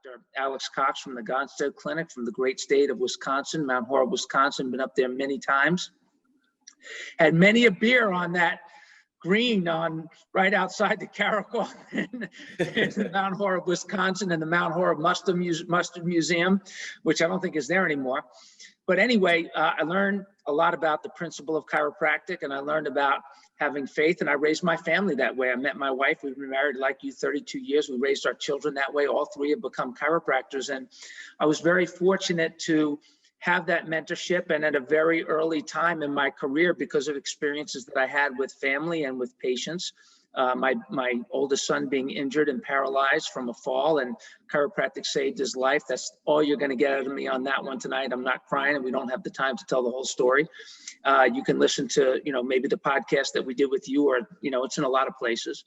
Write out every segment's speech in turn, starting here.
Dr. Alex Cox from the Gonstead Clinic from the great state of Wisconsin, Mount Horeb, Wisconsin. Been up there many times. Had many a beer on that green on right outside the Caracol in Mount Horeb, Wisconsin, and the Mount Horeb Mustard Museum, which I don't think is there anymore. But anyway, I learned a lot about the principle of chiropractic, and I learned about having faith, and I raised my family that way. I met my wife. We've been married like you 32 years. We raised our children that way. All three have become chiropractors, and I was very fortunate to have that mentorship, and at a very early time in my career, because of experiences that I had with family and with patients. My oldest son being injured and paralyzed from a fall, and chiropractic saved his life. That's all you're going to get out of me on that one tonight. I'm not crying, and we don't have the time to tell the whole story. You can listen to, maybe the podcast that we did with you, or, it's in a lot of places.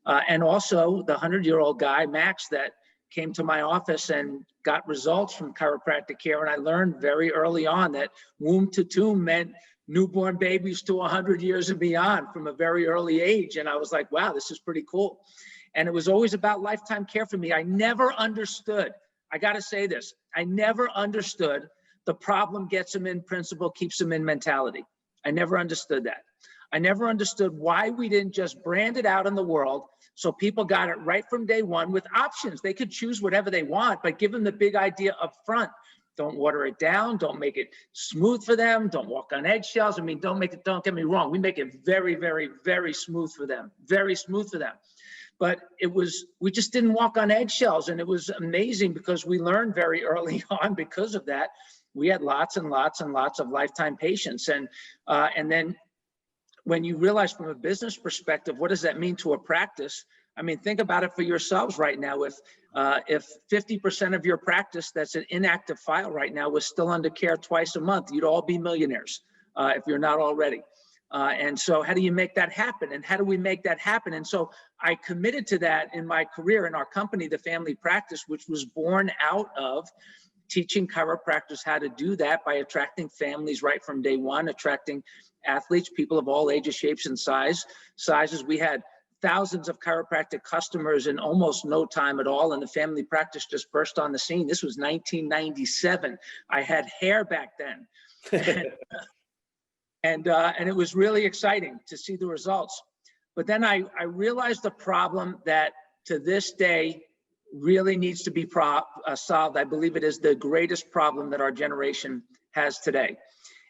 And also the 100-year-old guy, Max, that came to my office and got results from chiropractic care. And I learned very early on that womb to tomb meant newborn babies to 100 years and beyond from a very early age. And I was like, wow, this is pretty cool. And it was always about lifetime care for me. I never understood, I got to say this, I never understood the problem gets them in principle, keeps them in mentality. I never understood that. I never understood why we didn't just brand it out in the world so people got it right from day one with options. They could choose whatever they want, but give them the big idea up front. Don't water it down. Don't make it smooth for them. Don't walk on eggshells. I mean, don't get me wrong. We make it very, very, very smooth for them. Very smooth for them. But we just didn't walk on eggshells. And it was amazing because we learned very early on because of that. We had lots and lots and lots of lifetime patients. And then when you realize from a business perspective, what does that mean to a practice? I mean, think about it for yourselves right now. If 50% of your practice that's an inactive file right now was still under care twice a month, you'd all be millionaires if you're not already. And so how do you make that happen? And how do we make that happen? And so I committed to that in my career in our company, the Family Practice, which was born out of teaching chiropractors how to do that by attracting families right from day one, attracting athletes, people of all ages, shapes, and sizes. We had thousands of chiropractic customers in almost no time at all, and the Family Practice just burst on the scene. This was 1997. I had hair back then. and it was really exciting to see the results. But then I realized the problem that to this day really needs to be solved. I believe it is the greatest problem that our generation has today.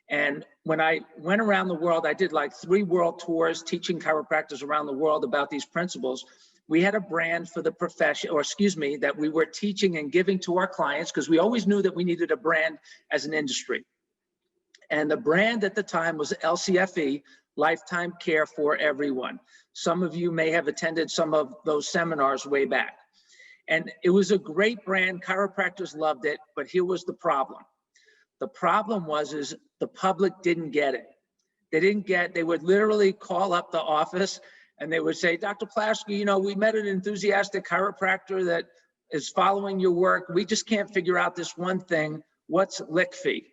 And when I went around the world, I did like 3 world tours teaching chiropractors around the world about these principles. We had a brand for the profession, that we were teaching and giving to our clients, because we always knew that we needed a brand as an industry. And the brand at the time was LCFE, Lifetime Care for Everyone. Some of you may have attended some of those seminars way back. And it was a great brand. Chiropractors loved it, but here was the problem. The problem is the public didn't get it. They would literally call up the office and they would say, Dr. Plasker, we met an enthusiastic chiropractor that is following your work. We just can't figure out this one thing. What's lick fee?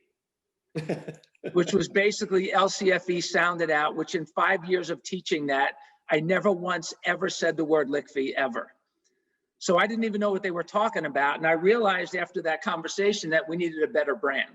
Which was basically LCFE sounded out, which in 5 years of teaching that, I never once ever said the word lick fee ever. So I didn't even know what they were talking about. And I realized after that conversation that we needed a better brand.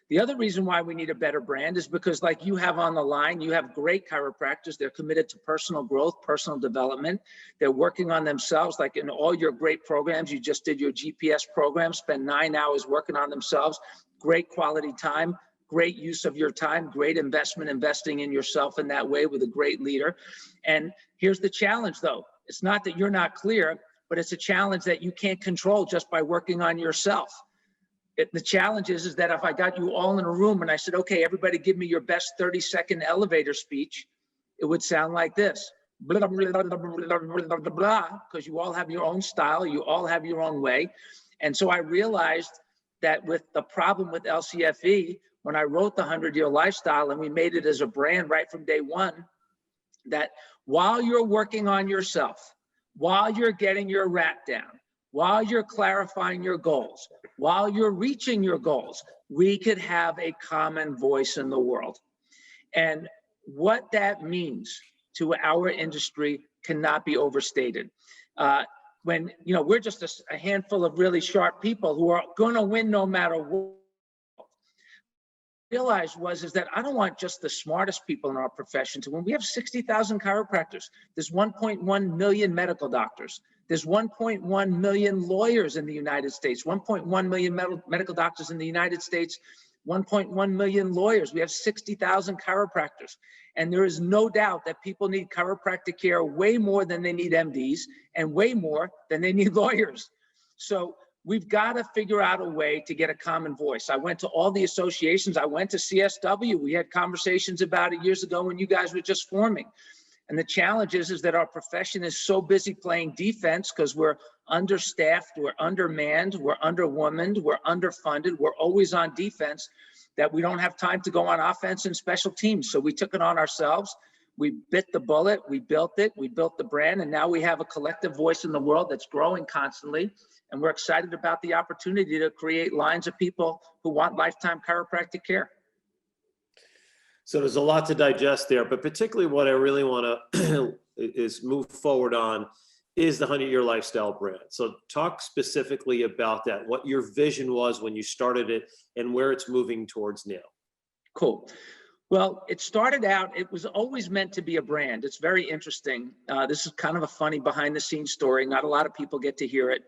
The other reason why we need a better brand is because, like you have on the line, you have great chiropractors. They're committed to personal growth, personal development. They're working on themselves. Like in all your great programs, you just did your GPS program, spend 9 hours working on themselves, great quality time, great use of your time, great investing in yourself in that way with a great leader. And here's the challenge though. It's not that you're not clear, but it's a challenge that you can't control just by working on yourself. The challenge is that if I got you all in a room and I said, okay, everybody give me your best 30-second elevator speech, it would sound like this. Blah, blah, blah, blah, blah, blah, blah, because you all have your own style, you all have your own way. And so I realized that with the problem with LCFE, when I wrote the 100-Year Lifestyle and we made it as a brand right from day one, that while you're working on yourself, while you're getting your rap down, while you're clarifying your goals, while you're reaching your goals, we could have a common voice in the world. And what that means to our industry cannot be overstated. when, you know, we're just a handful of really sharp people who are going to win no matter what. Realized is that I don't want just the smartest people in our profession to win. We have 60,000 chiropractors. There's 1.1 million medical doctors. There's 1.1 million lawyers in the United States, 1.1 million medical doctors in the United States, 1.1 million lawyers. We have 60,000 chiropractors. And there is no doubt that people need chiropractic care way more than they need MDs and way more than they need lawyers. So we've got to figure out a way to get a common voice. I went to all the associations. I went to CSW. We had conversations about it years ago when you guys were just forming. And the challenge is that our profession is so busy playing defense because we're understaffed, we're undermanned, we're underwomaned, we're underfunded, we're always on defense, that we don't have time to go on offense and special teams. So we took it on ourselves. We bit the bullet, we built it, we built the brand, and now we have a collective voice in the world that's growing constantly. And we're excited about the opportunity to create lines of people who want lifetime chiropractic care. So there's a lot to digest there, but particularly what I really want to is move forward on is the 100-Year Lifestyle brand. So talk specifically about that, what your vision was when you started it and where it's moving towards now. Cool. Well, it started out, it was always meant to be a brand. It's very interesting. This is kind of a funny behind the scenes story. Not a lot of people get to hear it,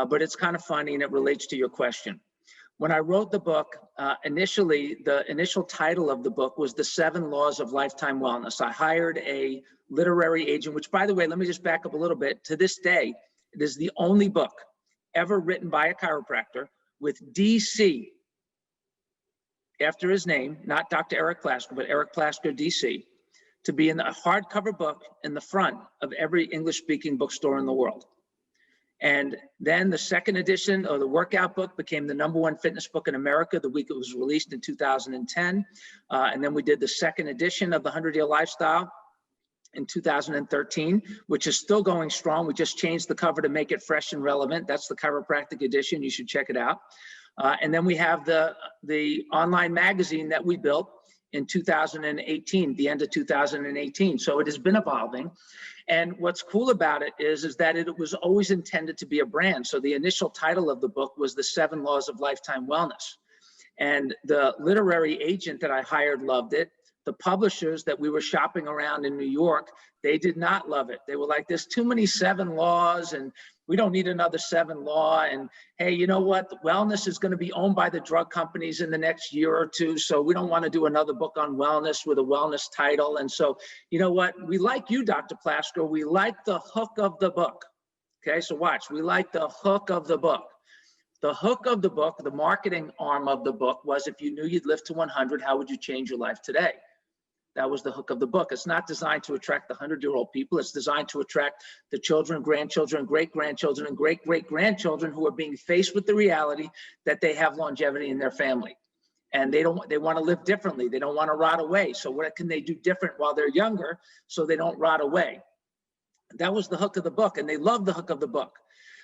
but it's kind of funny and it relates to your question. When I wrote the book, initially, the initial title of the book was The 7 Laws of Lifetime Wellness. I hired a literary agent, which, by the way, let me just back up a little bit. To this day, it is the only book ever written by a chiropractor with DC after his name, not Dr. Eric Plasker, but Eric Plasker, DC, to be in the hardcover book in the front of every English-speaking bookstore in the world. And then the second edition of the workout book became the #1 fitness book in America the week it was released in 2010. And then we did the second edition of the 100-Year Lifestyle in 2013, which is still going strong. We just changed the cover to make it fresh and relevant. That's the chiropractic edition. You should check it out. And then we have the online magazine that we built in 2018, the end of 2018. So it has been evolving. And what's cool about it is that it was always intended to be a brand. So the initial title of the book was The 7 Laws of Lifetime Wellness. And the literary agent that I hired loved it. The publishers that we were shopping around in New York, they did not love it. They were like, there's too many 7 laws and we don't need another 7 law. And hey, you know what? The wellness is going to be owned by the drug companies in the next year or two. So we don't want to do another book on wellness with a wellness title. And so, you know what? We like you, Dr. Plasker. We like the hook of the book. Okay, so watch. We like the hook of the book. The hook of the book, the marketing arm of the book was, if you knew you'd live to 100, how would you change your life today? That was the hook of the book. It's not designed to attract the 100-year-old people. It's designed to attract the children, grandchildren, great-grandchildren, and great-great-grandchildren who are being faced with the reality that they have longevity in their family. And they want to live differently. They don't want to rot away. So what can they do different while they're younger so they don't rot away? That was the hook of the book, and they loved the hook of the book.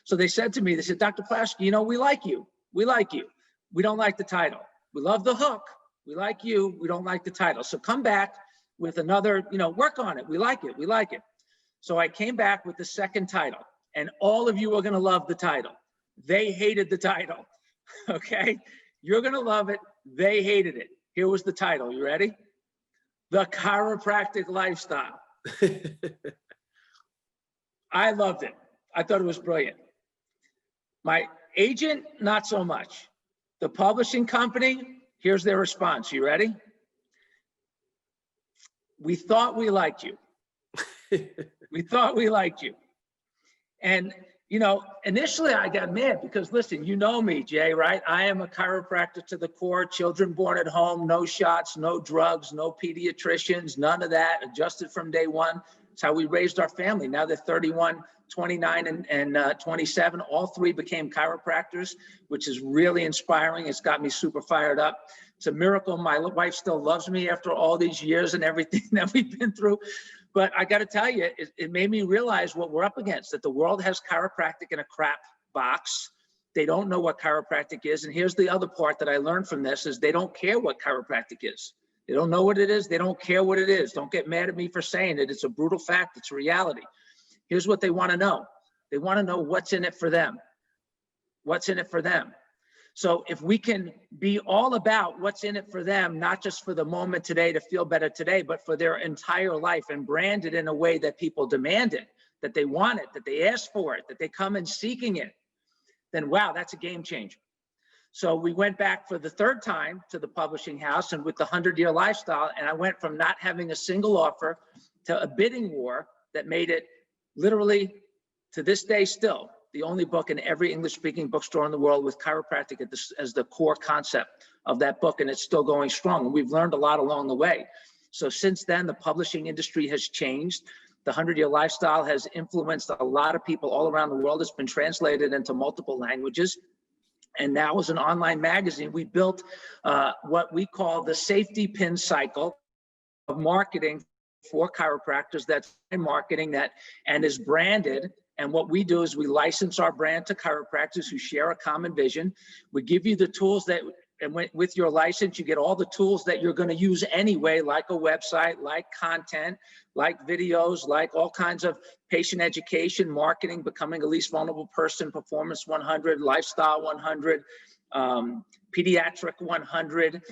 So they said to me, they said, Dr. Plasker, you know, we like you. We like you. We don't like the title. We love the hook. We like you. We don't like the title. So come back with another, you know, work on it. We like it. We like it. So I came back with the second title, and all of you are going to love the title. They hated the title. Okay. You're going to love it. They hated it. Here was the title. You ready? The Chiropractic Lifestyle. I loved it. I thought it was brilliant. My agent, not so much. The publishing company, here's their response. You ready? We thought we liked you. We thought we liked you. And, you know, initially I got mad because, listen, you know me, Jay, right? I am a chiropractor to the core, children born at home, no shots, no drugs, no pediatricians, none of that, adjusted from day one. It's how we raised our family. Now they're 31, 29, and 27. All 3 became chiropractors, which is really inspiring. It's got me super fired up. It's a miracle my wife still loves me after all these years and everything that we've been through. But I got to tell you, it made me realize what we're up against, that the world has chiropractic in a crap box. They don't know what chiropractic is. And here's the other part that I learned from this is they don't care what chiropractic is. They don't know what it is. They don't care what it is. Don't get mad at me for saying it. It's a brutal fact. It's a reality. Here's what they want to know. They want to know what's in it for them. What's in it for them? So if we can be all about what's in it for them, not just for the moment today to feel better today, but for their entire life, and brand it in a way that people demand it, that they want it, that they ask for it, that they come in seeking it, then wow, that's a game changer. So we went back for the third time to the publishing house and with the 100-Year Lifestyle, and I went from not having a single offer to a bidding war that made it literally, to this day still, the only book in every English-speaking bookstore in the world with chiropractic as the core concept of that book, and it's still going strong. And we've learned a lot along the way. So since then, the publishing industry has changed. The 100-Year Lifestyle has influenced a lot of people all around the world. It's been translated into multiple languages. And now as an online magazine, we built what we call the safety pin cycle of marketing for chiropractors. That's marketing that and is branded. And what we do is we license our brand to chiropractors who share a common vision. We give you the tools that, and with your license, you get all the tools that you're going to use anyway, like a website, like content, like videos, like all kinds of patient education, marketing, becoming a least vulnerable person, performance 100, lifestyle 100, pediatric 100,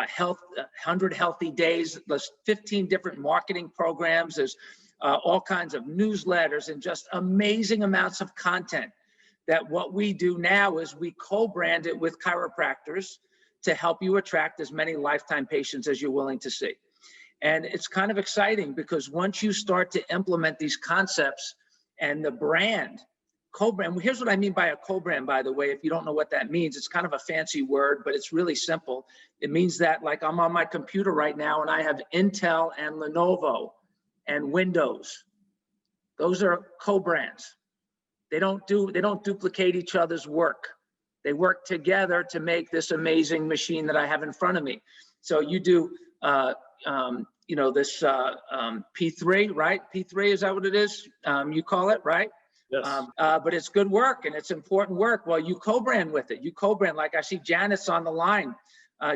health 100 healthy days. There's 15 different marketing programs. There's all kinds of newsletters and just amazing amounts of content. That what we do now is we co-brand it with chiropractors to help you attract as many lifetime patients as you're willing to see. And it's kind of exciting because once you start to implement these concepts and the brand, co-brand, here's what I mean by a co-brand, by the way, if you don't know what that means, it's kind of a fancy word, but it's really simple. It means that, like, I'm on my computer right now and I have Intel and Lenovo and Windows. Those are co-brands. They don't duplicate each other's work. They work together to make this amazing machine that I have in front of me. So you do, this P3, right? P3, is that what it is? You call it, right? Yes. But it's good work and it's important work. Well, you co-brand with it. You co-brand, like I see Janet's on the line.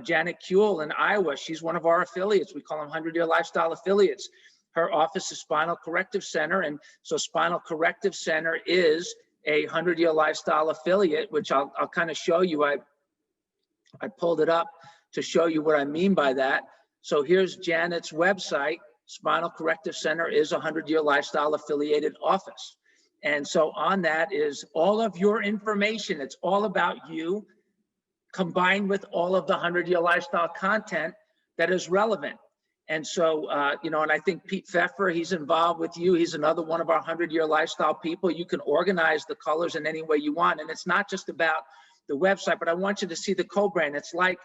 Janet Kuehl in Iowa. She's one of our affiliates. We call them 100-Year Lifestyle affiliates. Her office is Spinal Corrective Center. And so Spinal Corrective Center is a 100-Year Lifestyle affiliate, which I'll kind of show you. I pulled it up to show you what I mean by that. So here's Janet's website. Spinal Corrective Center is a 100-Year Lifestyle affiliated office. And so on that is all of your information. It's all about you combined with all of the 100-Year Lifestyle content that is relevant. And so, and I think Pete Pfeffer, he's involved with you. He's another one of our 100-Year Lifestyle people. You can organize the colors in any way you want. And it's not just about the website, but I want you to see the co-brand. It's like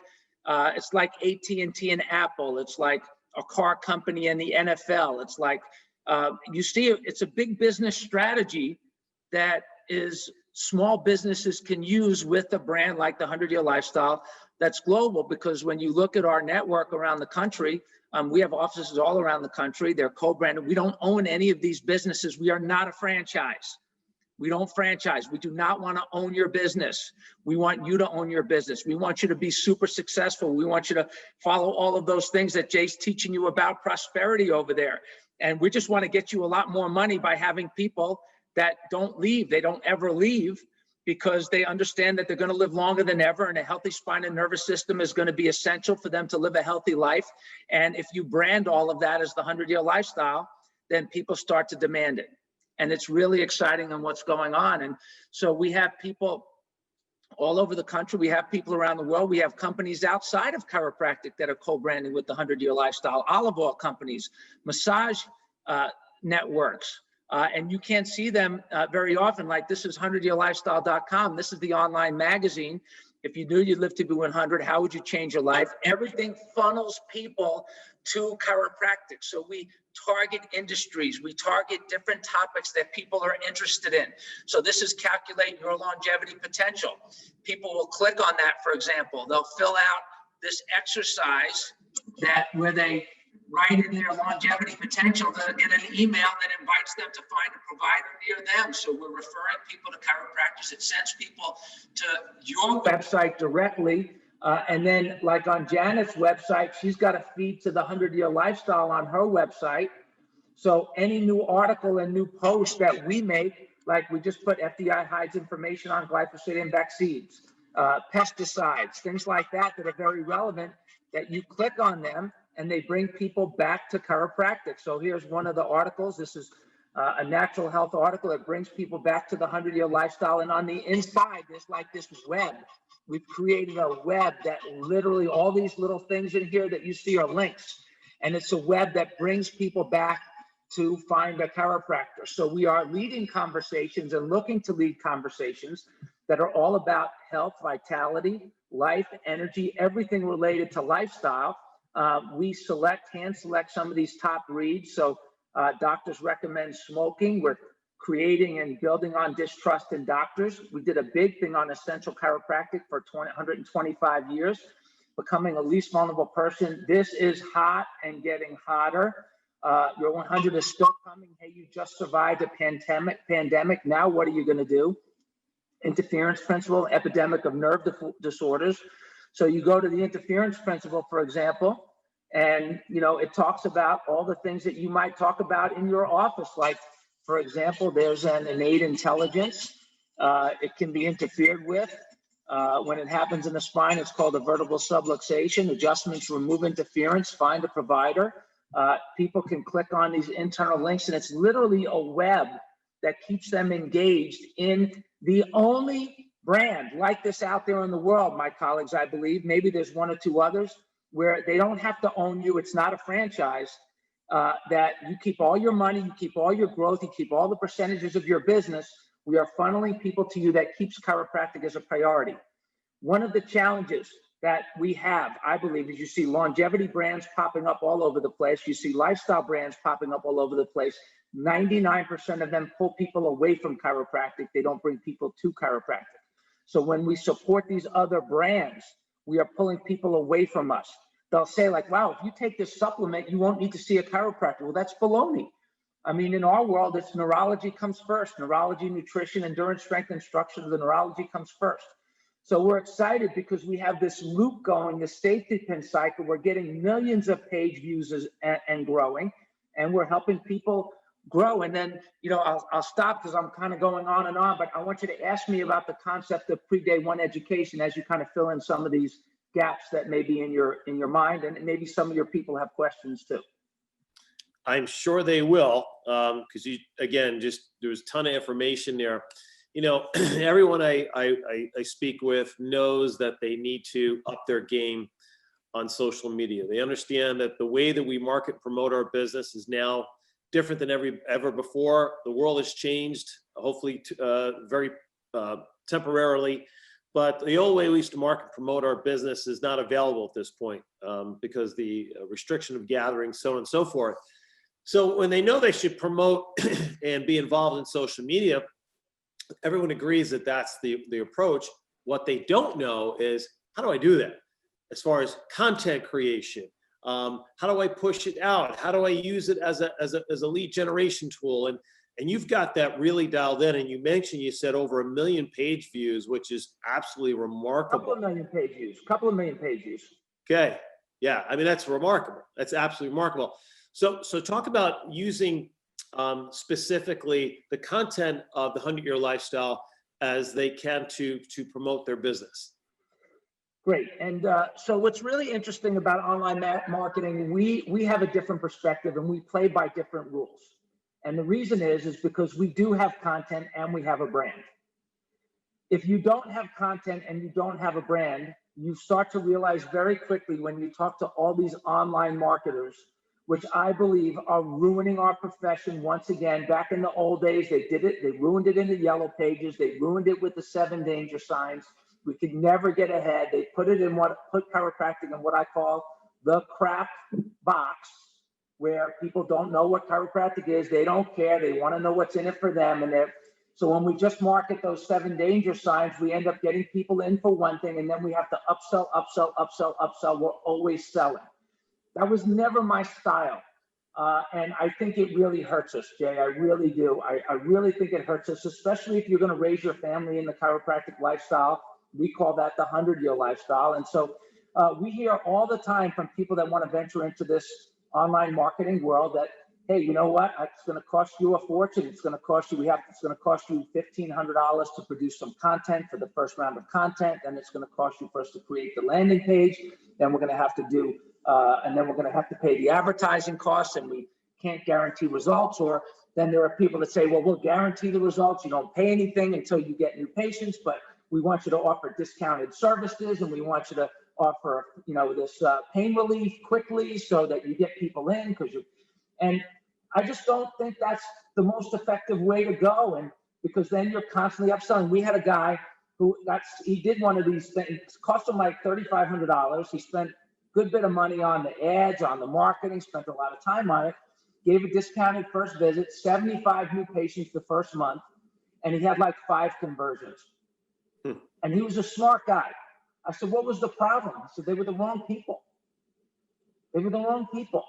AT&T and Apple. It's like a car company and the NFL. It's like, you see, it's a big business strategy that is small businesses can use with a brand like the 100-Year Lifestyle that's global. Because when you look at our network around the country, we have offices all around the country. They're co-branded. We don't own any of these businesses. We are not a franchise. We don't franchise. We do not want to own your business. We want you to own your business. We want you to be super successful. We want you to follow all of those things that Jay's teaching you about prosperity over there. And we just want to get you a lot more money by having people that don't leave. They don't ever leave because they understand that they're going to live longer than ever, and a healthy spine and nervous system is going to be essential for them to live a healthy life. And if you brand all of that as the 100-Year Lifestyle, then people start to demand it. And it's really exciting on what's going on. And so we have people all over the country. We have people around the world. We have companies outside of chiropractic that are co-branding with the 100-Year Lifestyle, olive oil companies, massage networks. And you can't see them very often. Like, this is 100yearlifestyle.com. This is the online magazine. If you knew you'd live to be 100, how would you change your life? Everything funnels people to chiropractic. So we target industries. We target different topics that people are interested in. So this is calculate your longevity potential. People will click on that, for example. They'll fill out this exercise where they write in their longevity potential. They'll get an email that invites them to find a provider near them. So we're referring people to chiropractors. It sends people to your website directly. And then, like on Janet's website, she's got a feed to the 100-Year Lifestyle on her website. So any new article and new post that we make Like we just put FDI hides information on glyphosate and vaccines, pesticides, things like that that are very relevant, that you click on them and they bring people back to chiropractic. So here's one of the articles. This is a natural health article that brings people back to the 100-year lifestyle. And on the inside, there's like this web. We've created a web that literally all these little things in here that you see are links. And it's a web that brings people back to find a chiropractor. So we are leading conversations and looking to lead conversations that are all about health, vitality, life, energy, everything related to lifestyle. We hand select some of these top reads. So doctors recommend smoking. We're creating and building on distrust in doctors. We did a big thing on essential chiropractic for 125 years, becoming a least vulnerable person. This is hot and getting hotter. Your 100 is still coming. Hey, you just survived a pandemic. Now what are you going to do? Interference principle, epidemic of nerve disorders. So you go to the interference principle, for example, and it talks about all the things that you might talk about in your office. Like, for example, there's an innate intelligence. It can be interfered with. When it happens in the spine, it's called a vertebral subluxation. Adjustments remove interference, find a provider. People can click on these internal links, and it's literally a web that keeps them engaged in the only brand like this out there in the world, my colleagues, I believe. Maybe there's one or two others where they don't have to own you. It's not a franchise, that you keep all your money, you keep all your growth, you keep all the percentages of your business. We are funneling people to you that keeps chiropractic as a priority. One of the challenges that we have, I believe, is you see longevity brands popping up all over the place. You see lifestyle brands popping up all over the place. 99% of them pull people away from chiropractic. They don't bring people to chiropractic. So when we support these other brands, we are pulling people away from us. They'll say like, wow, if you take this supplement, you won't need to see a chiropractor. Well, that's baloney. I mean, in our world, it's neurology comes first. Neurology, nutrition, endurance, strength, and structure. The neurology comes first. So we're excited because we have this loop going, the safety pin cycle. We're getting millions of page views and growing, and we're helping people grow. And then, I'll stop because I'm kind of going on and on, but I want you to ask me about the concept of pre-day one education as you kind of fill in some of these gaps that may be in your mind, and maybe some of your people have questions too. I'm sure they will, because there was a ton of information there. Everyone I speak with knows that they need to up their game on social media. They understand that the way that we market and promote our business is now different than ever before. The world has changed, hopefully very temporarily, but the old way we used to market and promote our business is not available at this point because the restriction of gatherings, so on and so forth. So when they know they should promote and be involved in social media, everyone agrees that that's the approach. What they don't know is, how do I do that? As far as content creation, how do I push it out? How do I use it as a lead generation tool? And you've got that really dialed in. And you said over 1 million page views, which is absolutely remarkable. Couple of million page views. Okay. Yeah. I mean, that's remarkable. That's absolutely remarkable. So talk about using specifically the content of the 100-year lifestyle as they can to promote their business. Great. And so what's really interesting about online marketing, we have a different perspective and we play by different rules. And the reason is because we do have content and we have a brand. If you don't have content and you don't have a brand, you start to realize very quickly when you talk to all these online marketers, which I believe are ruining our profession once again. Back in the old days, they did it. They ruined it in the yellow pages. They ruined it with the 7 danger signs. We could never get ahead. They put chiropractic in what I call the crap box, where people don't know what chiropractic is. They don't care. They want to know what's in it for them. So when we just market those 7 danger signs, we end up getting people in for one thing, and then we have to upsell. We're always selling. That was never my style. And I think it really hurts us, Jay. I really do. I really think it hurts us, especially if you're going to raise your family in the chiropractic lifestyle. We call that the 100-year lifestyle. And so we hear all the time from people that want to venture into this online marketing world that hey, you know what? It's going to cost you a fortune. It's going to cost you, it's going to cost you $1,500 to produce some content for the first round of content. Then it's going to cost you for us to create the landing page. Then we're going to have to do, and then we're going to have to pay the advertising costs, and we can't guarantee results. Or then there are people that say, well, we'll guarantee the results. You don't pay anything until you get new patients, but we want you to offer discounted services, and we want you to offer, this pain relief quickly so that you get people in and I just don't think that's the most effective way to go. And because then you're constantly upselling. We had a guy who he did one of these things, it cost him like $3,500. He spent a good bit of money on the ads, on the marketing, spent a lot of time on it, gave a discounted first visit, 75 new patients the first month, and he had like 5 conversions. And he was a smart guy. I said, what was the problem? He said, they were the wrong people. They were the wrong people.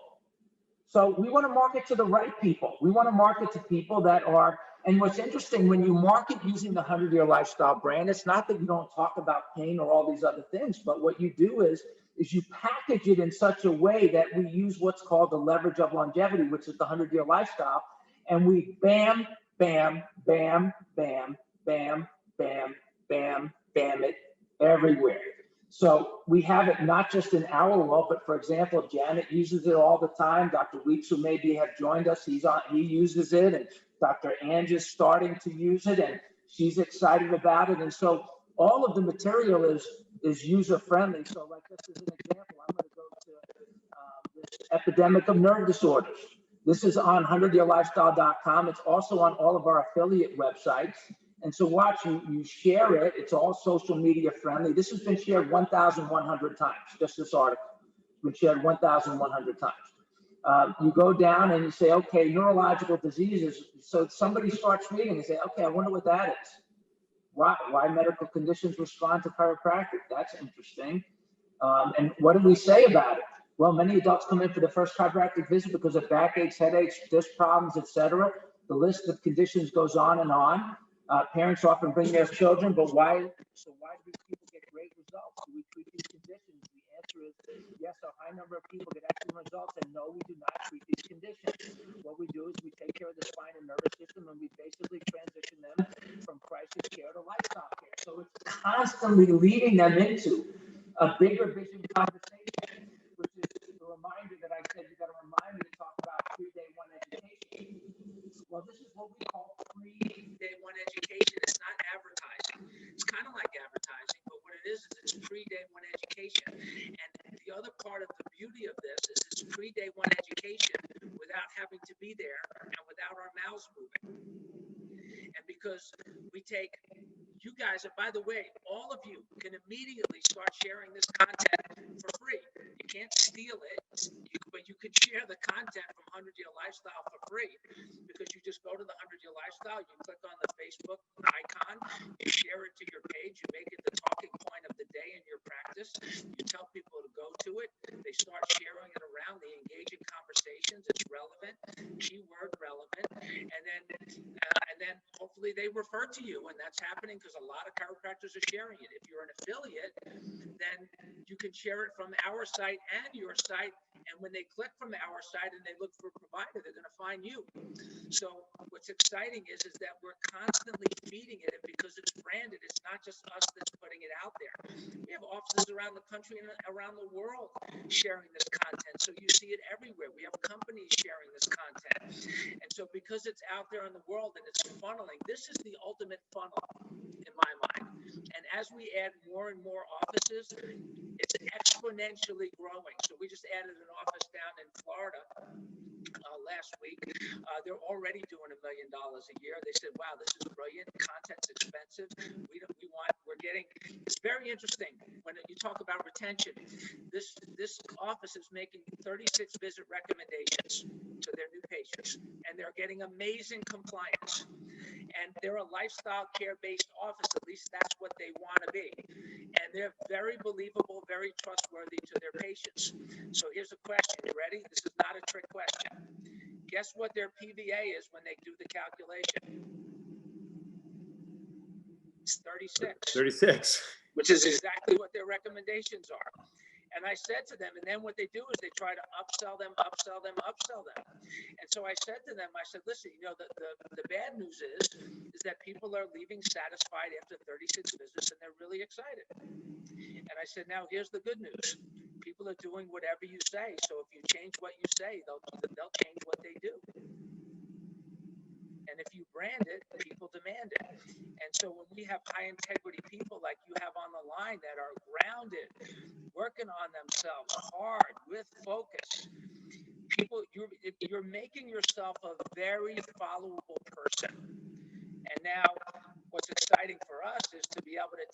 So we want to market to the right people. We want to market to people that are, and what's interesting, when you market using the 100-Year Lifestyle brand, it's not that you don't talk about pain or all these other things, but what you do is you package it in such a way that we use what's called the leverage of longevity, which is the 100-Year Lifestyle. And we bam, bam, bam, bam, bam, bam, bam, bam it everywhere. So we have it not just in our world, but for example, Janet uses it all the time. Dr. Weeks, who maybe have joined us, he uses it, and Dr. Ange is starting to use it, and she's excited about it. And so all of the material is user friendly. So like this is an example. I'm going to go to this epidemic of nerve disorders. This is on 100yearlifestyle.com. It's also on all of our affiliate websites. And so watch, you share it. It's all social media friendly. This has been shared 1,100 times, just this article. It's been shared 1,100 times. You go down and you say, okay, neurological diseases. So somebody starts reading and say, okay, I wonder what that is. Why medical conditions respond to chiropractic? That's interesting. And what do we say about it? Well, many adults come in for the first chiropractic visit because of backaches, headaches, disc problems, etc. The list of conditions goes on and on. Parents often bring their children, but why do people get great results? Do we treat these conditions? The answer is yes, a high number of people get excellent results, and no, we do not treat these conditions. What we do is we take care of the spine and nervous system, and we basically transition them from crisis care to lifestyle care. So it's constantly leading them into a bigger vision conversation, which is the reminder that I said you got to remind me to talk about 3-day 1 education. Well, this is what we call 3-day 1 education. It's not advertising. It's kind of like advertising, but what it is it's 3-day 1 education. And the other part of the beauty of this is it's 3-day 1 education without having to be there and without our mouths moving. And because we take you guys, and by the way, all of you can immediately start sharing this content for free. You can't steal it, but you can share the content from 100-Year Lifestyle for free because you just go to the 100-Year Lifestyle, you click on the Facebook icon, you share it to your page, you make it the talking point of the day in your practice, you tell people to go to it, they start sharing it around, they engage in conversations, it's relevant, keyword relevant, and then hopefully they refer to you, and that's happening because a lot of chiropractors are sharing it. If you're an affiliate, then you can share it from our site and your site. And when they click from our site and they look for a provider, they're going to find you. So what's exciting is that we're constantly feeding it, and because it's branded, it's not just us that's putting it out there. We have offices around the country and around the world sharing this content. So you see it everywhere. We have companies sharing this content. And so because it's out there in the world and it's funneling, this is the ultimate funnel in my mind. And as we add more and more offices, it's exponentially growing. So we just added an office down in Florida last week. They're already doing $1 million a year. They said, wow, this is brilliant. Content's expensive. It's very interesting when you talk about retention. This office is making 36 visit recommendations to their new patients, and they're getting amazing compliance. And they're a lifestyle care-based office, at least that's what they want to be. And they're very believable, very trustworthy to their patients. So here's a question. You ready? This is not a trick question. Guess what their PVA is when they do the calculation? It's 36. 36. Which is exactly what their recommendations are. And I said to them, and then what they do is they try to upsell them. And so I said to them, I said, listen, the bad news is that people are leaving satisfied after 36 visits and they're really excited. And I said, now here's the good news. People are doing whatever you say. So if you change what you say, they'll change what they do. And if you brand it, people demand it. And so when we have high integrity people like you have on the line that are grounded, working on themselves hard with focus, you're making yourself a very followable person. And now what's exciting for us is to be able to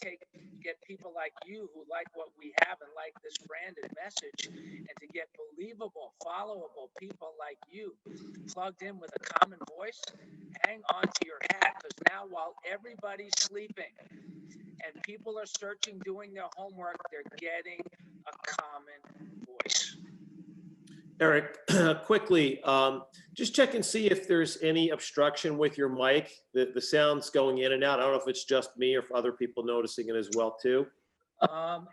get people like you who like what we have and like this branded message, and to get believable, followable people like you plugged in with a common voice. Hang on to your hat, because now while everybody's sleeping and people are searching, doing their homework, they're getting a common voice. Eric, quickly, just check and see if there's any obstruction with your mic. The sound's going in and out. I don't know if it's just me or if other people noticing it as well too. I'm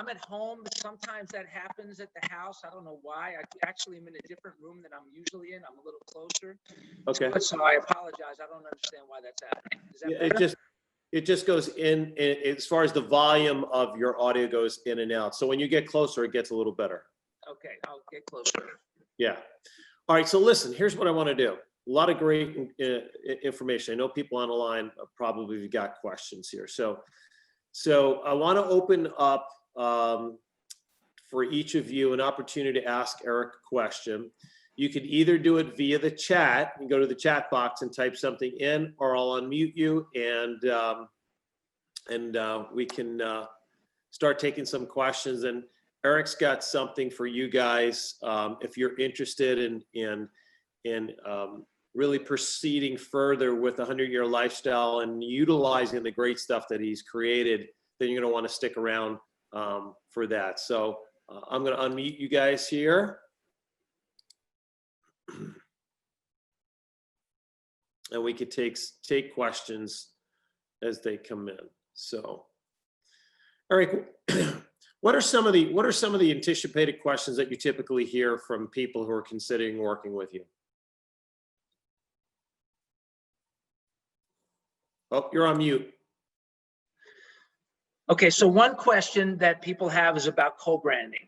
at home, but sometimes that happens at the house. I don't know why. I actually am in a different room than I'm usually in. I'm a little closer. Okay. So I apologize. I don't understand why that's happening. Is that better? It just goes in as far as the volume of your audio goes in and out. So when you get closer, it gets a little better. Okay, I'll get closer. Yeah. All right. So listen, here's what I want to do. A lot of great information. I know people on the line probably got questions here. So I want to open up for each of you an opportunity to ask Eric a question. You can either do it via the chat and go to the chat box and type something in, or I'll unmute you and we can start taking some questions. And Eric's got something for you guys if you're interested in really proceeding further with the 100-year lifestyle and utilizing the great stuff that he's created. Then you're going to want to stick around for that. So I'm going to unmute you guys here. And we could take questions as they come in. So, Eric, what are some of the anticipated questions that you typically hear from people who are considering working with you? Oh, you're on mute. Okay, so one question that people have is about co-branding.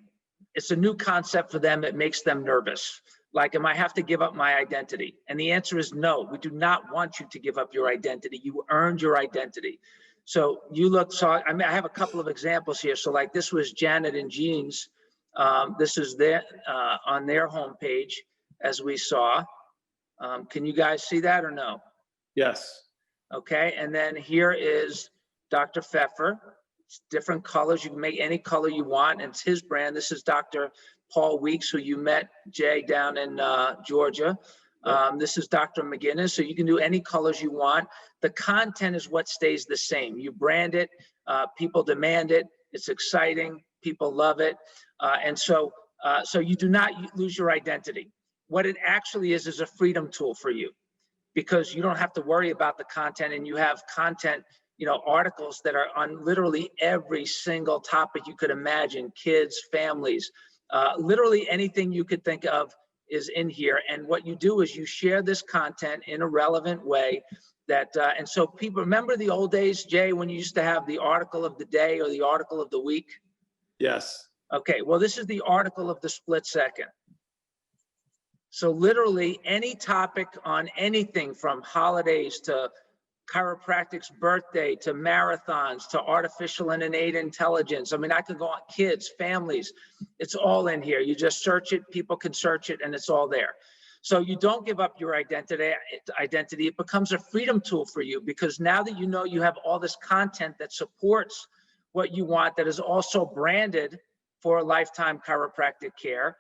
It's a new concept for them. It makes them nervous. Like, am I have to give up my identity? And the answer is no. We do not want you to give up your identity. You earned your identity. So I have a couple of examples here. So like this was Janet and Jean's. This is on their homepage, as we saw. Can you guys see that or no? Yes. Okay, and then here is Dr. Pfeffer. It's different colors. You can make any color you want, and it's his brand. This is Dr. Paul Weeks, who you met, Jay, down in Georgia. This is Dr. McGinnis, so you can do any colors you want. The content is what stays the same. You brand it, people demand it, it's exciting, people love it. And so you do not lose your identity. What it actually is a freedom tool for you, because you don't have to worry about the content, and you have content, articles that are on literally every single topic you could imagine, kids, families, literally anything you could think of is in here. And what you do is you share this content in a relevant way and so people remember the old days, Jay, when you used to have the article of the day or the article of the week? Yes. Okay, well, this is the article of the split second. So literally any topic on anything from holidays to chiropractic's birthday to marathons to artificial and innate intelligence. I mean, I could go on, kids, families, it's all in here. You just search it, people can search it, and it's all there. So you don't give up your identity. It becomes a freedom tool for you, because now that you have all this content that supports what you want, that is also branded for lifetime chiropractic care,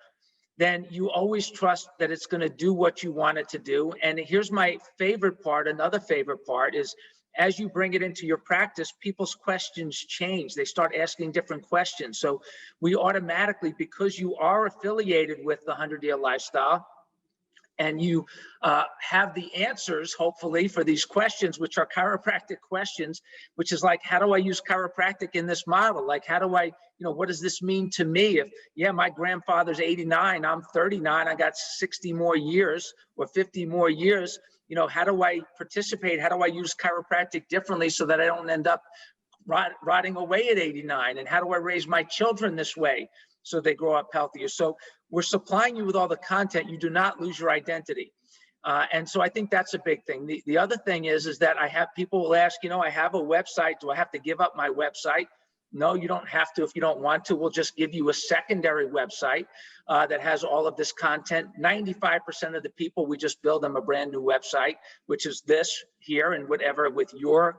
then you always trust that it's going to do what you want it to do. And here's my favorite part. Another favorite part is, as you bring it into your practice, people's questions change. They start asking different questions. So we automatically, because you are affiliated with the 100-year lifestyle, and you have the answers, hopefully, for these questions, which are chiropractic questions, which is like, how do I use chiropractic in this model? Like, how do I, what does this mean to me? If, yeah, my grandfather's 89, I'm 39, I got 60 more years or 50 more years, how do I participate? How do I use chiropractic differently so that I don't end up rotting away at 89? And how do I raise my children this way so they grow up healthier? So we're supplying you with all the content. You do not lose your identity. And so I think that's a big thing. The other thing is that I have people will ask, I have a website. Do I have to give up my website? No, you don't have to if you don't want to. We'll just give you a secondary website that has all of this content. 95% of the people, we just build them a brand new website, which is this here and whatever with your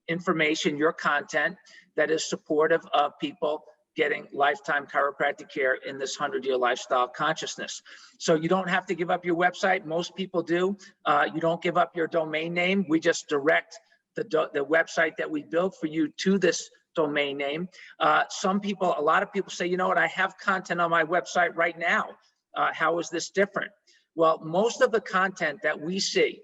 information, your content that is supportive of people getting lifetime chiropractic care in this 100-year lifestyle consciousness. So you don't have to give up your website. Most people do. You don't give up your domain name. We just direct the website that we built for you to this domain name. A lot of people say, I have content on my website right now. How is this different? Well, most of the content that we see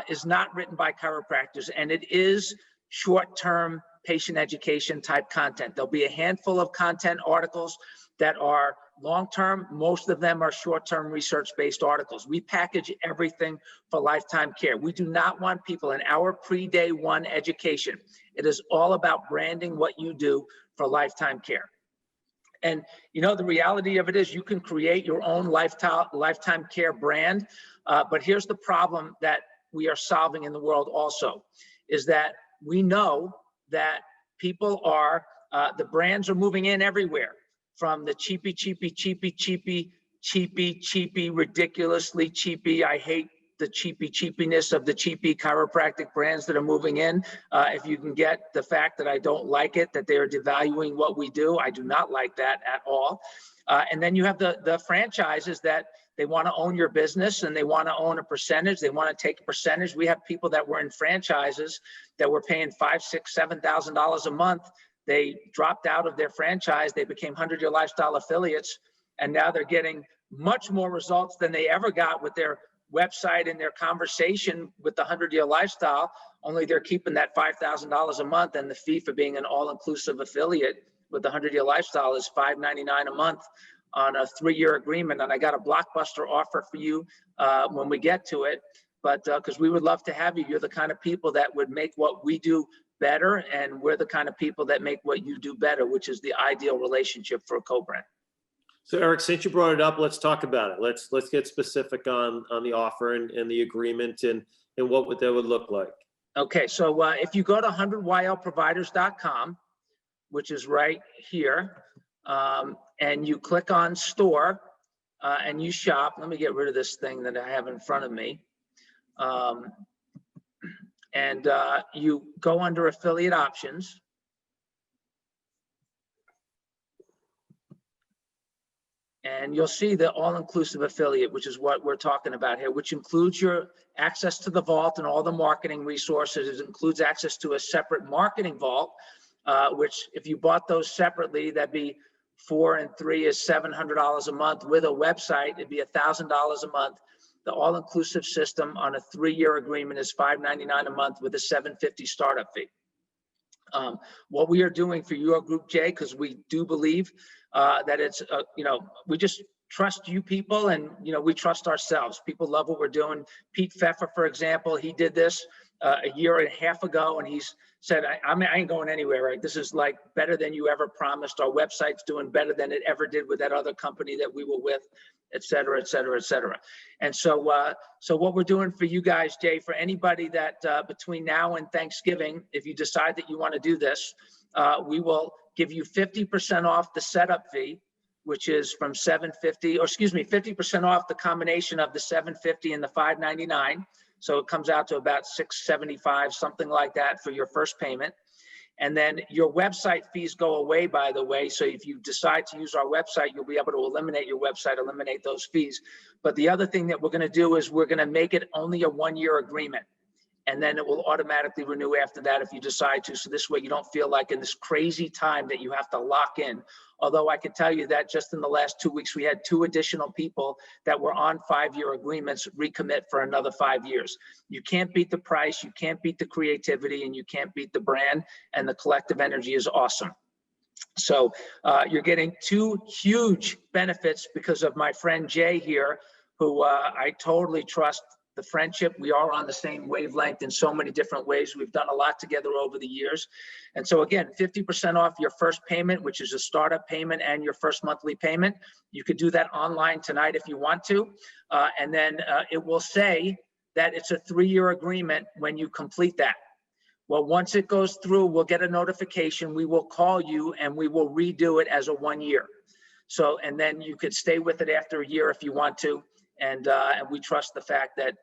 is not written by chiropractors, and it is short-term patient education type content. There'll be a handful of content articles that are long-term. Most of them are short-term research-based articles. We package everything for lifetime care. We do not want people in our pre-day one education. It is all about branding what you do for lifetime care. And the reality of it is you can create your own lifetime care brand. But here's the problem that we are solving in the world also, is that we know that people are, the brands are moving in everywhere, from the cheapy, ridiculously cheapy. I hate the cheapiness of the cheapy chiropractic brands that are moving in. If you can get the fact that I don't like it, that they are devaluing what we do, I do not like that at all. And then you have the franchises that they want to own your business and they want to own a percentage. They want to take a percentage. We have people that were in franchises that were paying $5,000, $6,000, $7,000 a month. They dropped out of their franchise. They became 100-year lifestyle affiliates. And now they're getting much more results than they ever got with their website and their conversation with the 100-year lifestyle. Only they're keeping that $5,000 a month, and the fee for being an all-inclusive affiliate with the 100-year lifestyle is $599 a month on a 3-year agreement. And I got a blockbuster offer for you when we get to it, but because we would love to have you. You're the kind of people that would make what we do better, and we're the kind of people that make what you do better, which is the ideal relationship for a co-brand. So Eric, since you brought it up, let's talk about it. Let's get specific on the offer and the agreement and what that would look like. Okay, so if you go to 100ylproviders.com, which is right here, and you click on store and you shop. Let me get rid of this thing that I have in front of me. And you go under affiliate options. And you'll see the all-inclusive affiliate, which is what we're talking about here, which includes your access to the vault and all the marketing resources. It includes access to a separate marketing vault, which if you bought those separately, that'd be 4 and 3 is $700 a month. With a website, it'd be $1,000 a month. The all-inclusive system on a 3-year agreement is $599 a month with a $750 startup fee. What we are doing for your group, Jay, because we do believe that it's, we just trust you people, and, we trust ourselves. People love what we're doing. Pete Pfeffer, for example, he did this a year and a half ago, and he's said, I ain't going anywhere, right? This is like better than you ever promised. Our website's doing better than it ever did with that other company that we were with, et cetera, et cetera, et cetera. And so, so what we're doing for you guys, Jay, for anybody that between now and Thanksgiving, if you decide that you want to do this, we will give you 50% off the setup fee, which is from $750, or excuse me, 50% off the combination of the $750 and the $599. So it comes out to about $675, something like that for your first payment. And then your website fees go away, by the way. So if you decide to use our website, you'll be able to eliminate your website, eliminate those fees. But the other thing that we're going to do is we're going to make it only a 1-year agreement. and then it will automatically renew after that if you decide to. So this way you don't feel like in this crazy time that you have to lock in. Although I can tell you that just in the last 2 weeks, we had 2 additional people that were on 5-year agreements recommit for another 5 years. You can't beat the price, you can't beat the creativity, and you can't beat the brand, and the collective energy is awesome. So you're getting 2 huge benefits because of my friend Jay here, who I totally trust the friendship. We are on the same wavelength in so many different ways. We've done a lot together over the years. And so again, 50% off your first payment, which is a startup payment, and your first monthly payment. You could do that online tonight if you want to. And then it will say that it's a 3-year agreement when you complete that. Well, once it goes through, we'll get a notification. We will call you and we will redo it as a 1 year. So, and then you could stay with it after a year if you want to. And we trust the fact that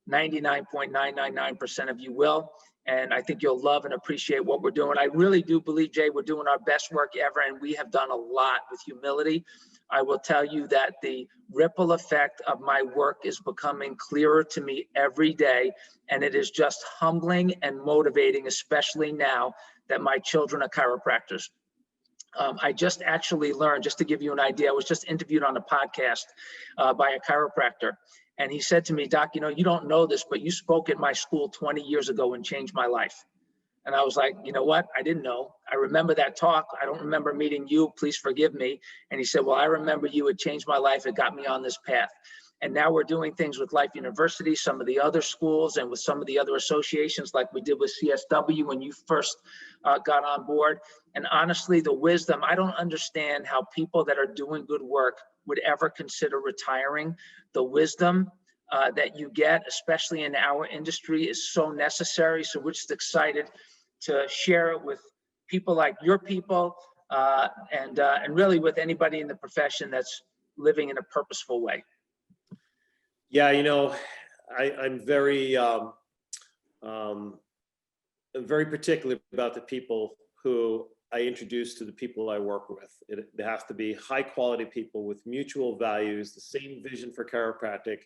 99.999% of you will. And I think you'll love and appreciate what we're doing. I really do believe, Jay, we're doing our best work ever, and we have done a lot with humility. I will tell you that the ripple effect of my work is becoming clearer to me every day. And it is just humbling and motivating, especially now that my children are chiropractors. I just actually learned, just to give you an idea, I was just interviewed on a podcast by a chiropractor. And he said to me, Doc, you know, you don't know this, but you spoke at my school 20 years ago and changed my life. And I was like, you know what? I didn't know. I remember that talk. I don't remember meeting you. Please forgive me. And he said, well, I remember you. It changed my life. It got me on this path. And now we're doing things with Life University, some of the other schools, and with some of the other associations like we did with CSW when you first got on board. And honestly, the wisdom, I don't understand how people that are doing good work would ever consider retiring. The wisdom that you get, especially in our industry, is so necessary. So we're just excited to share it with people like your people and really with anybody in the profession that's living in a purposeful way. Yeah, you know, I'm very particular about the people who I introduce to the people I work with. They have to be high quality people with mutual values, the same vision for chiropractic,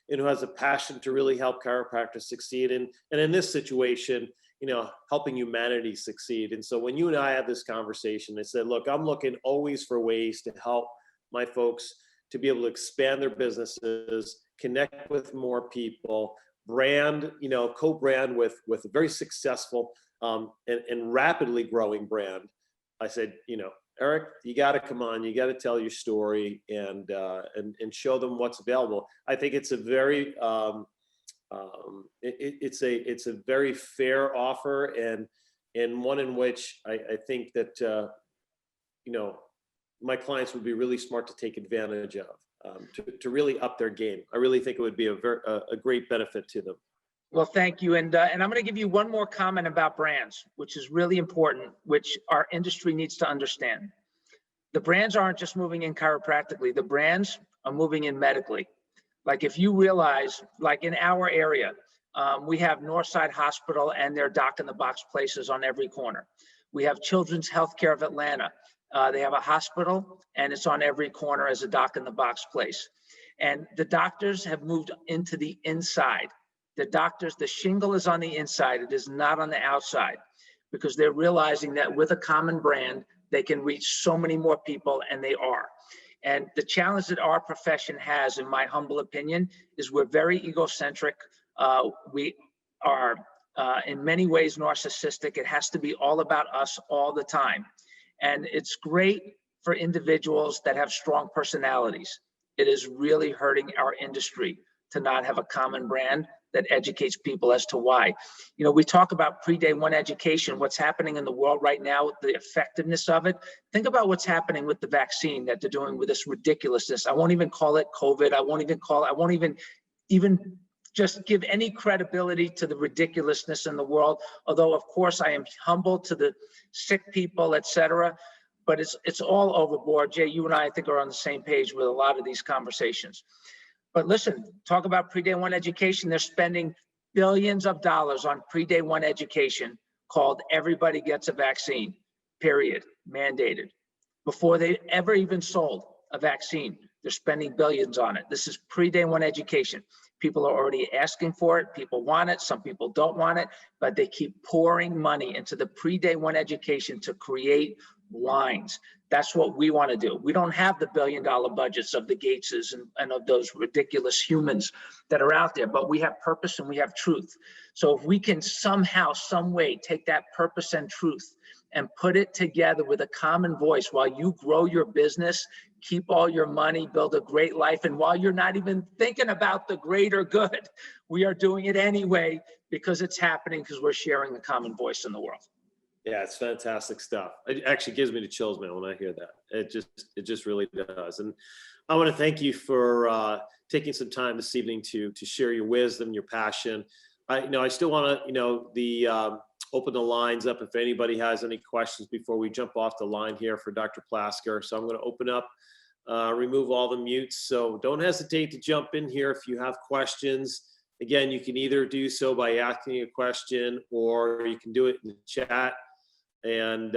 and who has a passion to really help chiropractors succeed. And in this situation, you know, helping humanity succeed. And so when you and I had this conversation, I said, look, I'm looking always for ways to help my folks to be able to expand their businesses, connect with more people, brand, you know, co-brand with a very successful and rapidly growing brand. I said, you know, Eric, you got to come on, you got to tell your story and show them what's available. I think it's a very it's a very fair offer and one in which I think that you know, my clients would be really smart to take advantage of, to really up their game. I really think it would be a great benefit to them. Well, thank you. And I'm going to give you one more comment about brands, which is really important, which our industry needs to understand. The brands aren't just moving in chiropractically. The brands are moving in medically. Like if you realize, like in our area, we have Northside Hospital and their Doc in the Box places on every corner. We have Children's Healthcare of Atlanta. They have a hospital and it's on every corner as a Doc in the Box place. And the doctors have moved into the inside. The doctors, the shingle is on the inside. It is not on the outside because they're realizing that with a common brand, they can reach so many more people, and they are. And the challenge that our profession has, in my humble opinion, is we're very egocentric. We are in many ways narcissistic. It has to be all about us all the time. And it's great for individuals that have strong personalities. It is really hurting our industry to not have a common brand that educates people as to why. You know, we talk about pre-day one education, what's happening in the world right now, the effectiveness of it. Think about what's happening with the vaccine that they're doing with this ridiculousness. I won't even call it COVID. I won't even just give any credibility to the ridiculousness in the world. Although, of course, I am humble to the sick people, et cetera. But it's all overboard. Jay, you and I think, are on the same page with a lot of these conversations. But listen, talk about pre-day one education. They're spending billions of dollars on pre-day one education called Everybody Gets a Vaccine, period, mandated. Before they ever even sold a vaccine, they're spending billions on it. This is pre-day one education. People are already asking for it. People want it. Some people don't want it, but they keep pouring money into the pre-day one education to create lines. That's what we want to do. We don't have the billion-dollar budgets of the Gateses and of those ridiculous humans that are out there, but we have purpose and we have truth. So if we can somehow, some way take that purpose and truth and put it together with a common voice while you grow your business, keep all your money, build a great life, and while you're not even thinking about the greater good, we are doing it anyway because it's happening because we're sharing the common voice in the world. Yeah, it's fantastic stuff. It actually gives me the chills, man, when I hear that. It just really does. And I want to thank you for taking some time this evening to share your wisdom, your passion. I still want to, open the lines up if anybody has any questions before we jump off the line here for Dr. Plasker. So I'm going to open up, remove all the mutes. So don't hesitate to jump in here if you have questions. Again, you can either do so by asking a question or you can do it in the chat. And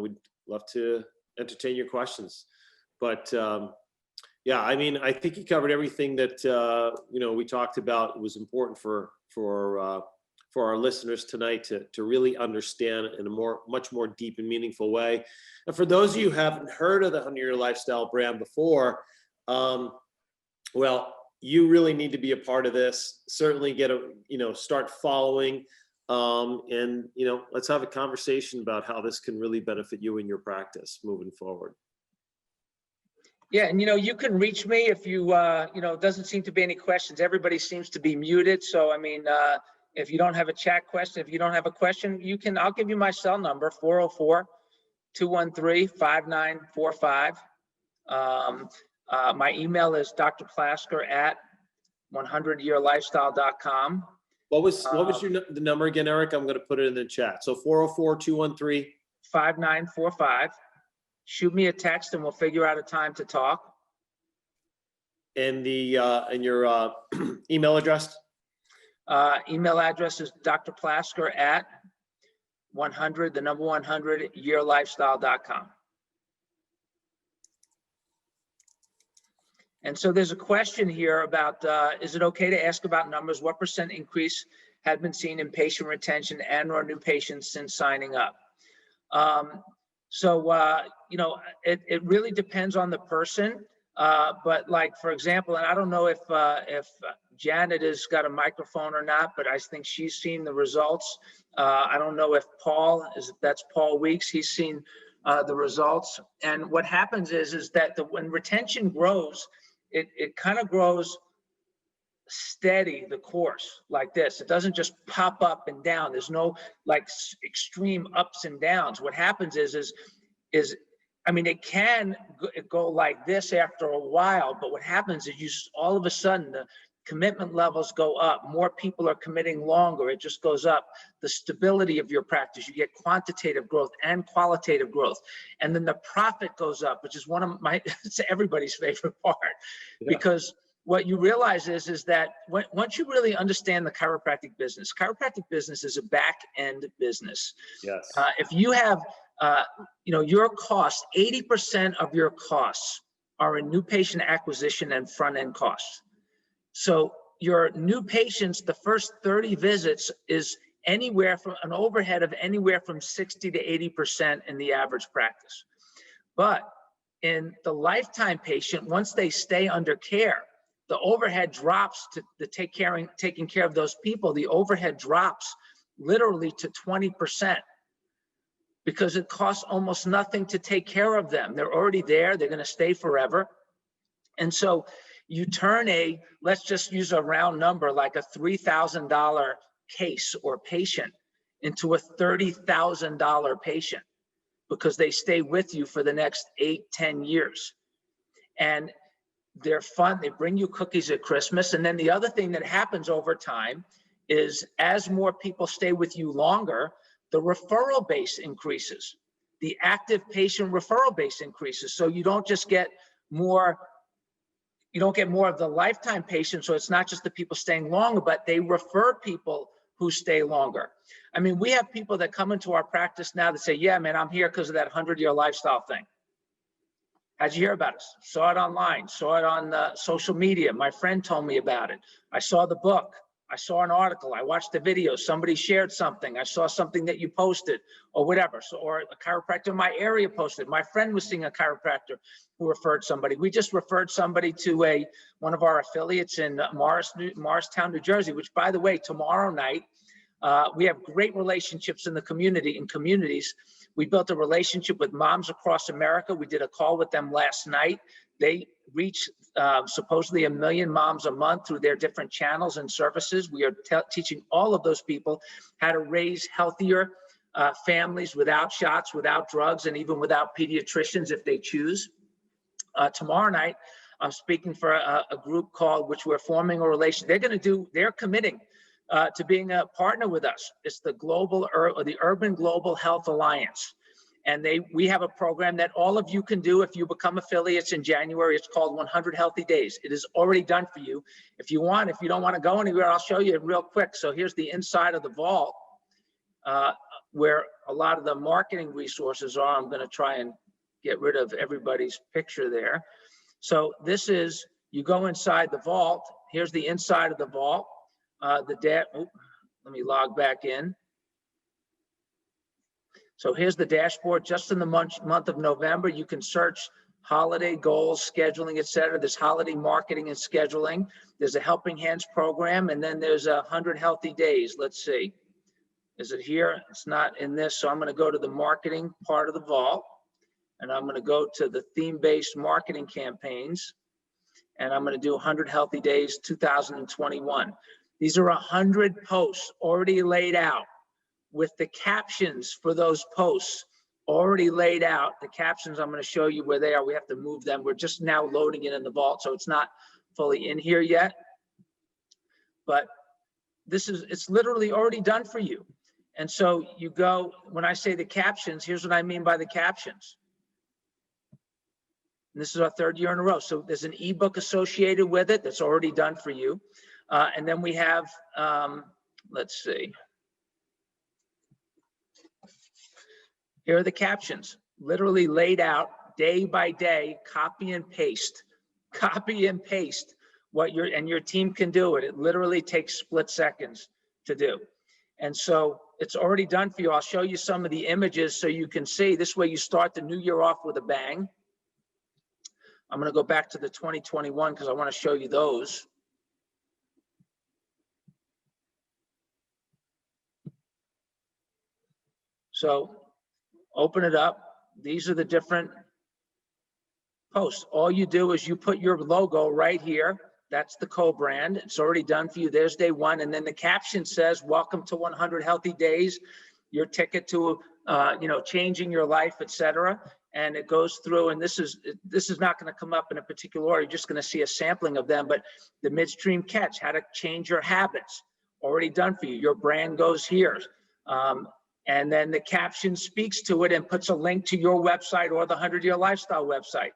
we'd love to entertain your questions. But yeah, I mean, I think you covered everything that we talked about. It was important for our listeners tonight to really understand in a much more deep and meaningful way. And for those of you who haven't heard of the 100-Year Lifestyle brand before, well, you really need to be a part of this. Certainly start following. And let's have a conversation about how this can really benefit you in your practice moving forward. Yeah, and you can reach me if you, it doesn't seem to be any questions. Everybody seems to be muted. So, I mean, if you don't have a chat question, if you don't have a question, I'll give you my cell number, 404-213-5945. My email is drplasker@100yearlifestyle.com. What was the number again, Eric? I'm going to put it in the chat. So 404-213-5945. Shoot me a text and we'll figure out a time to talk. And and your email address? Email address is drplasker@100yearlifestyle.com. And so there's a question here about, is it okay to ask about numbers? What % increase had been seen in patient retention and or new patients since signing up? It really depends on the person. But like, for example, and I don't know if Janet has got a microphone or not, but I think she's seen the results. I don't know if that's Paul Weeks, he's seen the results. And what happens is that when retention grows, it kind of grows steady, the course, like this. It doesn't just pop up and down. There's no like extreme ups and downs. What happens is I mean, it can go like this after a while, but what happens is all of a sudden the commitment levels go up. More people are committing longer. It just goes up. The stability of your practice, you get quantitative growth and qualitative growth. And then the profit goes up, which is one of it's everybody's favorite part. Yeah. Because what you realize is that once you really understand the chiropractic business is a back-end business. Yes. If you have your costs, 80% of your costs are in new patient acquisition and front-end costs. So your new patients, the first 30 visits is anywhere from an overhead of anywhere from 60 to 80% in the average practice. But in the lifetime patient, once they stay under care, the overhead drops to taking care of those people. The overhead drops literally to 20%. Because it costs almost nothing to take care of them. They're already there, they're gonna stay forever. And so you turn let's just use a round number, like a $3,000 case or patient into a $30,000 patient because they stay with you for the next 8-10 years. And they're fun, they bring you cookies at Christmas. And then the other thing that happens over time is as more people stay with you longer, the referral base increases. The active patient referral base increases. So you don't just get more, of the lifetime patients. So it's not just the people staying longer, but they refer people who stay longer. I mean, we have people that come into our practice now that say, yeah, man, I'm here because of that 100-year lifestyle thing. How'd you hear about us? Saw it online, saw it on social media. My friend told me about it. I saw the book. I saw an article. I watched the video. Somebody shared something. I saw something that you posted or whatever. So, or a chiropractor in my area posted. My friend was seeing a chiropractor who referred somebody. We just referred somebody to one of our affiliates in Morristown, New Jersey, which, by the way, tomorrow night, we have great relationships in the community, in communities. We built a relationship with moms across America. We did a call with them last night. They reach supposedly 1 million moms a month through their different channels and services. We are teaching all of those people how to raise healthier families without shots, without drugs, and even without pediatricians if they choose. Tomorrow night, I'm speaking for a group called, which we're forming a relation. They're committing to being a partner with us. It's the Urban Global Health Alliance. And we have a program that all of you can do if you become affiliates in January. It's called 100 Healthy Days. It is already done for you. If you don't want to go anywhere, I'll show you real quick. So here's the inside of the vault where a lot of the marketing resources are. I'm going to try and get rid of everybody's picture there. So this is, you go inside the vault. Here's the inside of the vault. Let me log back in. So here's the dashboard. Just in the month of November, you can search holiday goals, scheduling, etc. There's holiday marketing and scheduling. There's a Helping Hands program, and then there's 100 Healthy Days. Let's see. Is it here? It's not in this. So I'm going to go to the marketing part of the vault, and I'm going to go to the theme-based marketing campaigns, and I'm going to do 100 Healthy Days 2021. These are 100 posts already laid out with the captions for those posts already laid out. The captions, I'm going to show you where they are. We have to move them. We're just now loading it in the vault, so it's not fully in here yet. But it's literally already done for you. And so you go, when I say the captions, here's what I mean by the captions. And this is our 3rd year in a row. So there's an ebook associated with it that's already done for you. And then we have, let's see. Here are the captions, literally laid out day by day, copy and paste what your team can do it. It literally takes split seconds to do. And so it's already done for you. I'll show you some of the images so you can see. This way you start the new year off with a bang. I'm going to go back to the 2021 because I want to show you those. So open it up. These are the different posts. All you do is you put your logo right here. That's the co-brand. It's already done for you. There's day one. And then the caption says, welcome to 100 Healthy Days, your ticket to, changing your life, etc. And it goes through, and this is not going to come up in a particular order. You're just going to see a sampling of them, but the midstream catch, how to change your habits, already done for you. Your brand goes here. And then the caption speaks to it and puts a link to your website or the 100-Year Lifestyle website.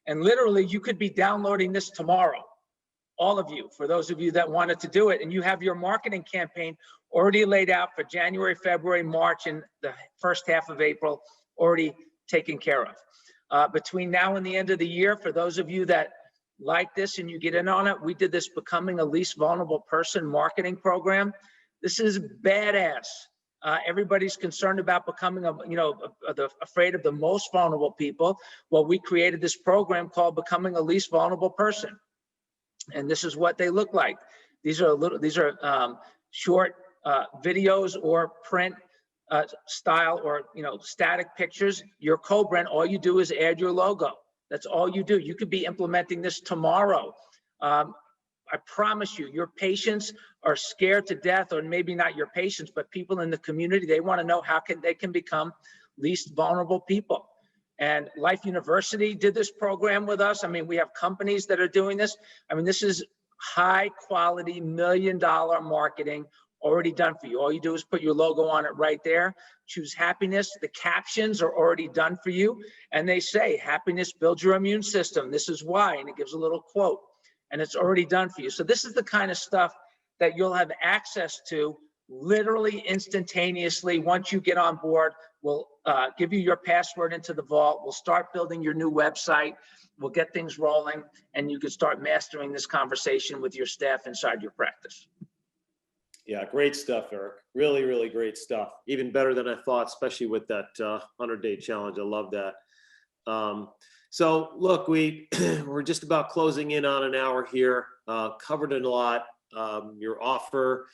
And literally, you could be downloading this tomorrow, all of you, for those of you that wanted to do it. And you have your marketing campaign already laid out for January, February, March, and the first half of April already taken care of. Between now and the end of the year, for those of you that like this and you get in on it, we did this Becoming a Least Vulnerable Person marketing program. This is badass. Everybody's concerned about becoming afraid of the most vulnerable people. Well, we created this program called Becoming a Least Vulnerable Person. And this is what they look like. These are short videos or print style or static pictures. Your co-brand, all you do is add your logo. That's all you do. You could be implementing this tomorrow. I promise you, your patients are scared to death, or maybe not your patients, but people in the community. They want to know how they can become least vulnerable people. And Life University did this program with us. I mean, we have companies that are doing this. I mean, this is high quality, $1 million marketing already done for you. All you do is put your logo on it right there. Choose happiness. The captions are already done for you. And they say, happiness builds your immune system. This is why. And it gives a little quote. And it's already done for you. So this is the kind of stuff that you'll have access to literally instantaneously once you get on board. We'll give you your password into the vault. We'll start building your new website. We'll get things rolling, and you can start mastering this conversation with your staff inside your practice. Yeah, great stuff, Eric. Really, really great stuff. Even better than I thought, especially with that 100-day challenge. I love that. So look, we're just about closing in on an hour here. Covered a lot. Your offer,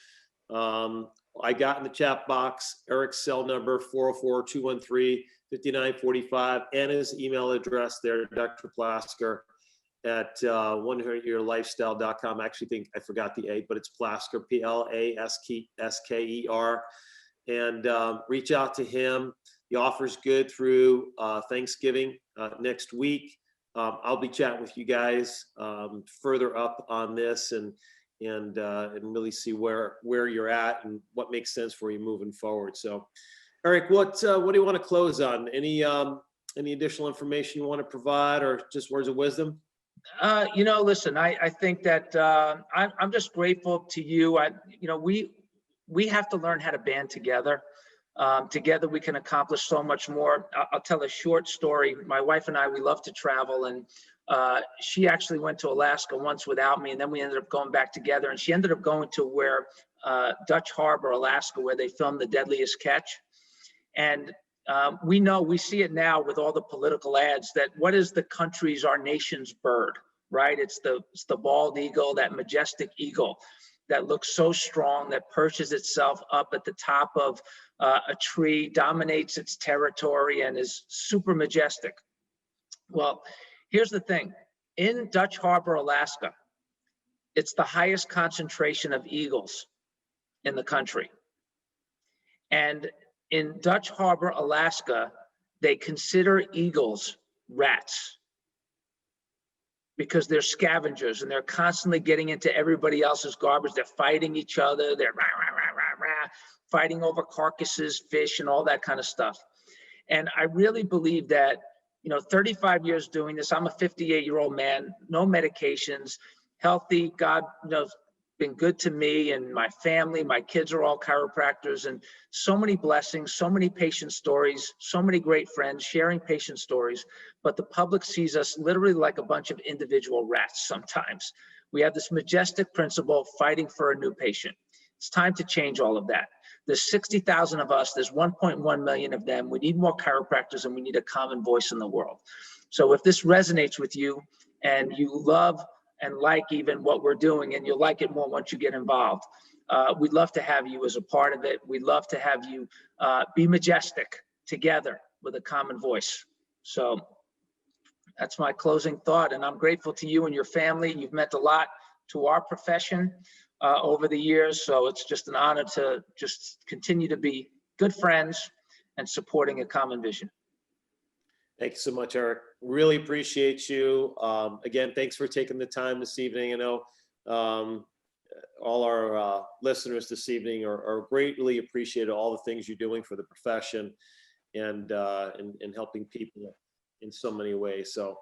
I got in the chat box Eric's cell number, 404-213-5945, and his email address there, Dr. Plasker at 100yearlifestyle.com. I actually think I forgot the A, but it's Plasker, Plasker. And reach out to him. The offer's good through Thanksgiving next week. I'll be chatting with you guys further up on this and really see where you're at and what makes sense for you moving forward. So, Eric, what do you want to close on? Any additional information you want to provide, or just words of wisdom? Listen, I think that I'm just grateful to you. We have to learn how to band together. Together we can accomplish so much more. I'll tell a short story. My wife and I, we love to travel, and she actually went to Alaska once without me, and then we ended up going back together, and she ended up going to where Dutch Harbor, Alaska, where they filmed The Deadliest Catch. And we see it now with all the political ads, that what is the country's, our nation's bird, right? It's the bald eagle, that majestic eagle that looks so strong, that perches itself up at the top of a tree, dominates its territory, and is super majestic. Well, here's the thing. In Dutch Harbor, Alaska, it's the highest concentration of eagles in the country. And in Dutch Harbor, Alaska, they consider eagles rats because they're scavengers and they're constantly getting into everybody else's garbage. They're fighting each other. They're fighting over carcasses, fish, and all that kind of stuff. And I really believe that, 35 years doing this, I'm a 58-year-old man, no medications, healthy. God knows, been good to me and my family. My kids are all chiropractors, and so many blessings, so many patient stories, so many great friends sharing patient stories. But the public sees us literally like a bunch of individual rats sometimes. We have this majestic principle fighting for a new patient. It's time to change all of that. There's 60,000 of us, there's 1.1 million of them. We need more chiropractors, and we need a common voice in the world. So if this resonates with you and you love and like even what we're doing, and you'll like it more once you get involved, we'd love to have you as a part of it. We'd love to have you be majestic together with a common voice. So that's my closing thought, and I'm grateful to you and your family. You've meant a lot to our profession over the years, so it's just an honor to just continue to be good friends and supporting a common vision. Thank you so much, Eric. Really appreciate you. Again, thanks for taking the time this evening. I know all our listeners this evening are greatly appreciated all the things you're doing for the profession and helping people in so many ways. So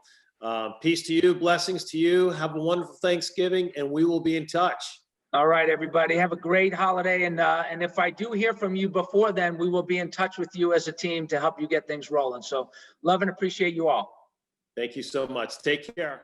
peace to you, blessings to you. Have a wonderful Thanksgiving, and we will be in touch. All right, everybody, have a great holiday. And if I do hear from you before then, we will be in touch with you as a team to help you get things rolling. So love and appreciate you all. Thank you so much. Take care.